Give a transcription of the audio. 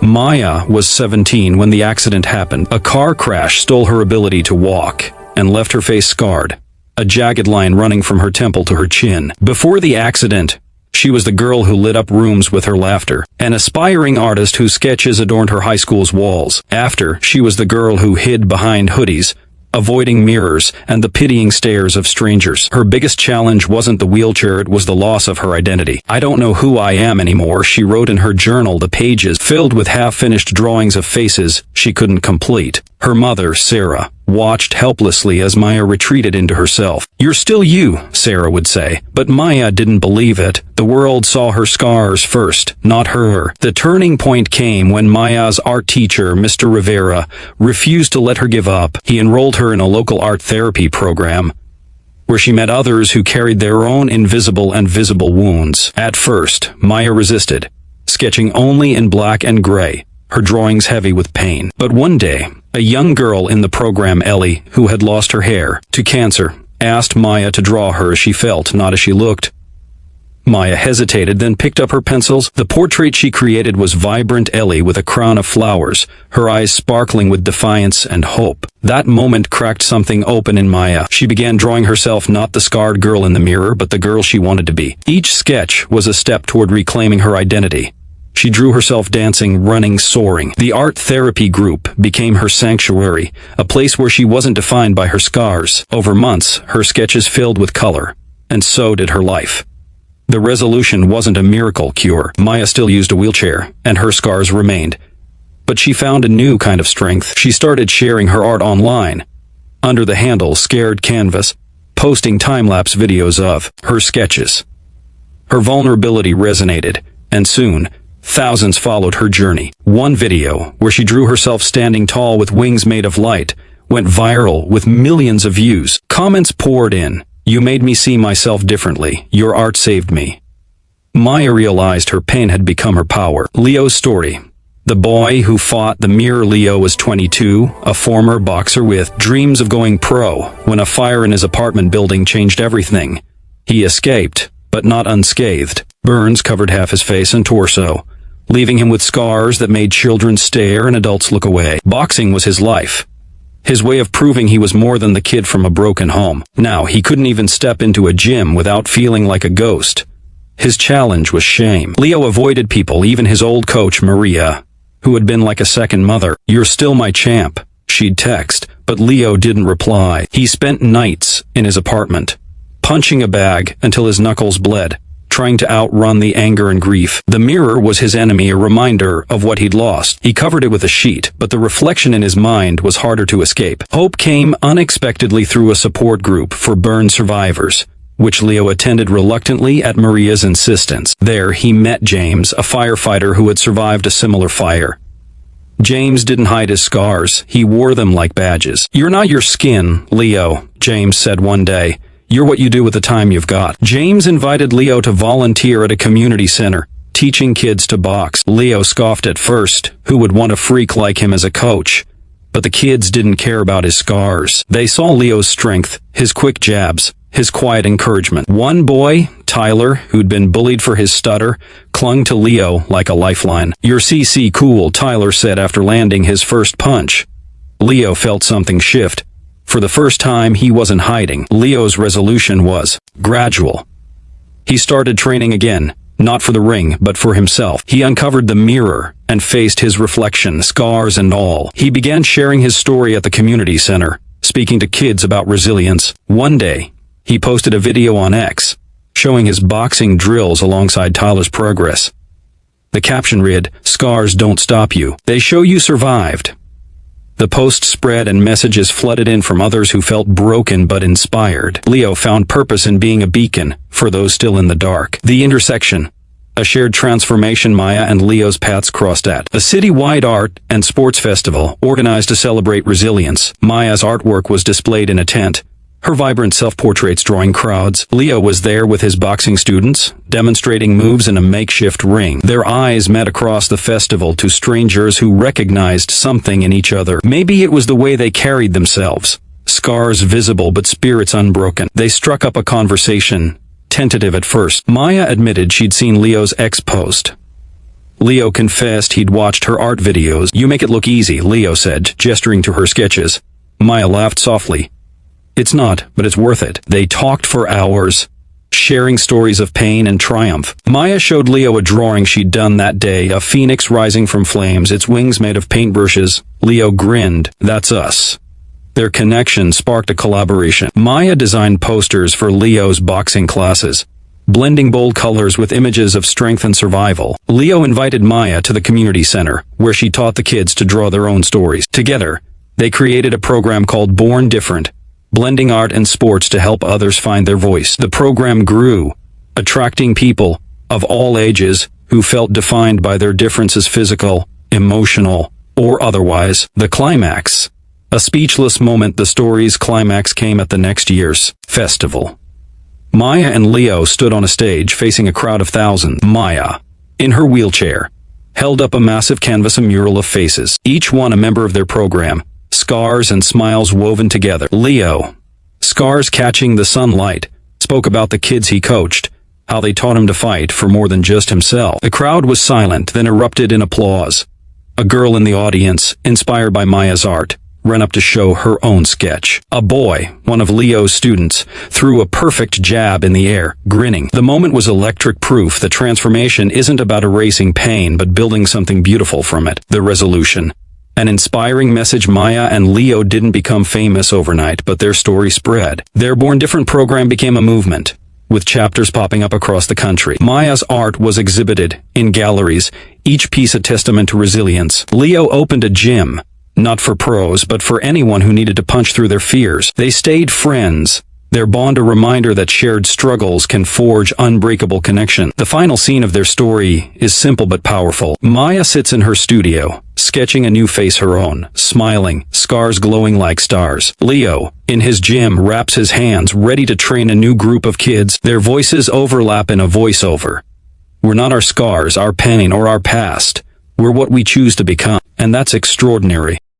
Maya was 17 when the accident happened. A car crash stole her ability to walk and left her face scarred, a jagged line running from her temple to her chin. Before the accident, she was the girl who lit up rooms with her laughter, an aspiring artist whose sketches adorned her high school's walls. After, she was the girl who hid behind hoodies, avoiding mirrors and the pitying stares of strangers. Her biggest challenge wasn't the wheelchair, it was the loss of her identity. "I don't know who I am anymore," she wrote in her journal, the pages filled with half-finished drawings of faces she couldn't complete. Her mother, Sarah, watched helplessly as Maya retreated into herself. "You're still you," Sarah would say. But Maya didn't believe it. The world saw her scars first, not her. The turning point came when Maya's art teacher, Mr. Rivera, refused to let her give up. He enrolled her in a local art therapy program, where she met others who carried their own invisible and visible wounds. At first, Maya resisted, sketching only in black and gray, her drawings heavy with pain. But one day, a young girl in the program, Ellie, who had lost her hair to cancer, asked Maya to draw her as she felt, not as she looked. Maya hesitated, then picked up her pencils. The portrait she created was vibrant Ellie with a crown of flowers, her eyes sparkling with defiance and hope. That moment cracked something open in Maya. She began drawing herself, not the scarred girl in the mirror, but the girl she wanted to be. Each sketch was a step toward reclaiming her identity. She drew herself dancing, running, soaring. The art therapy group became her sanctuary, a place where she wasn't defined by her scars. Over months, her sketches filled with color, and so did her life. The resolution wasn't a miracle cure. Maya still used a wheelchair, and her scars remained. But she found a new kind of strength. She started sharing her art online, under the handle Scared Canvas, posting time-lapse videos of her sketches. Her vulnerability resonated, and soon, thousands followed her journey. One video, where she drew herself standing tall with wings made of light, went viral with millions of views. Comments poured in. "You made me see myself differently. Your art saved me." Maya realized her pain had become her power. Leo's story. The boy who fought the mirror. Leo was 22, a former boxer with dreams of going pro, when a fire in his apartment building changed everything. He escaped, but not unscathed. Burns covered half his face and torso, leaving him with scars that made children stare and adults look away. Boxing was his life, his way of proving he was more than the kid from a broken home. Now, he couldn't even step into a gym without feeling like a ghost. His challenge was shame. Leo avoided people, even his old coach, Maria, who had been like a second mother. "You're still my champ," she'd text, but Leo didn't reply. He spent nights in his apartment, punching a bag until his knuckles bled, trying to outrun the anger and grief. The mirror was his enemy, a reminder of what he'd lost. He covered it with a sheet, but the reflection in his mind was harder to escape. Hope came unexpectedly through a support group for burn survivors, which Leo attended reluctantly at Maria's insistence. There, he met James, a firefighter who had survived a similar fire. James didn't hide his scars, he wore them like badges. "You're not your skin, Leo," James said one day. "You're what you do with the time you've got." James invited Leo to volunteer at a community center, teaching kids to box. Leo scoffed at first. Who would want a freak like him as a coach? But the kids didn't care about his scars. They saw Leo's strength, his quick jabs, his quiet encouragement. One boy, Tyler, who'd been bullied for his stutter, clung to Leo like a lifeline. "You're CC cool," Tyler said after landing his first punch. Leo felt something shift. For the first time, he wasn't hiding. Leo's resolution was gradual. He started training again, not for the ring, but for himself. He uncovered the mirror and faced his reflection, scars and all. He began sharing his story at the community center, speaking to kids about resilience. One day, he posted a video on X, showing his boxing drills alongside Tyler's progress. The caption read, "Scars don't stop you. They show you survived." The post spread and messages flooded in from others who felt broken but inspired. Leo found purpose in being a beacon for those still in the dark. The intersection. A shared transformation. Maya and Leo's paths crossed at a city-wide art and sports festival organized to celebrate resilience. Maya's artwork was displayed in a tent, her vibrant self-portraits drawing crowds. Leo was there with his boxing students, demonstrating moves in a makeshift ring. Their eyes met across the festival, two strangers who recognized something in each other. Maybe it was the way they carried themselves. Scars visible but spirits unbroken. They struck up a conversation, tentative at first. Maya admitted she'd seen Leo's X post, Leo confessed he'd watched her art videos. "You make it look easy," Leo said, gesturing to her sketches. Maya laughed softly. "It's not, but it's worth it." They talked for hours, sharing stories of pain and triumph. Maya showed Leo a drawing she'd done that day, a phoenix rising from flames, its wings made of paintbrushes. Leo grinned. "That's us." Their connection sparked a collaboration. Maya designed posters for Leo's boxing classes, blending bold colors with images of strength and survival. Leo invited Maya to the community center, where she taught the kids to draw their own stories. Together, they created a program called Born Different, blending art and sports to help others find their voice. The program grew, attracting people of all ages who felt defined by their differences, physical, emotional, or otherwise. The climax. A speechless moment. The story's climax came at the next year's festival. Maya and Leo stood on a stage facing a crowd of thousands. Maya, in her wheelchair, held up a massive canvas, a mural of faces, each one a member of their program, scars and smiles woven together. Leo, scars catching the sunlight, spoke about the kids he coached, how they taught him to fight for more than just himself. The crowd was silent, then erupted in applause. A girl in the audience, inspired by Maya's art, ran up to show her own sketch. A boy, one of Leo's students, threw a perfect jab in the air, grinning. The moment was electric, proof that transformation isn't about erasing pain but building something beautiful from it. The resolution. An inspiring message. Maya and Leo didn't become famous overnight, but their story spread. Their Born Different program became a movement, with chapters popping up across the country. Maya's art was exhibited in galleries, each piece a testament to resilience. Leo opened a gym, not for pros, but for anyone who needed to punch through their fears. They stayed friends, their bond a reminder that shared struggles can forge unbreakable connection. The final scene of their story is simple but powerful. Maya sits in her studio, sketching a new face, her own, smiling, scars glowing like stars. Leo, in his gym, wraps his hands, ready to train a new group of kids. Their voices overlap in a voiceover. "We're not our scars, our pain, or our past. We're what we choose to become." And that's extraordinary.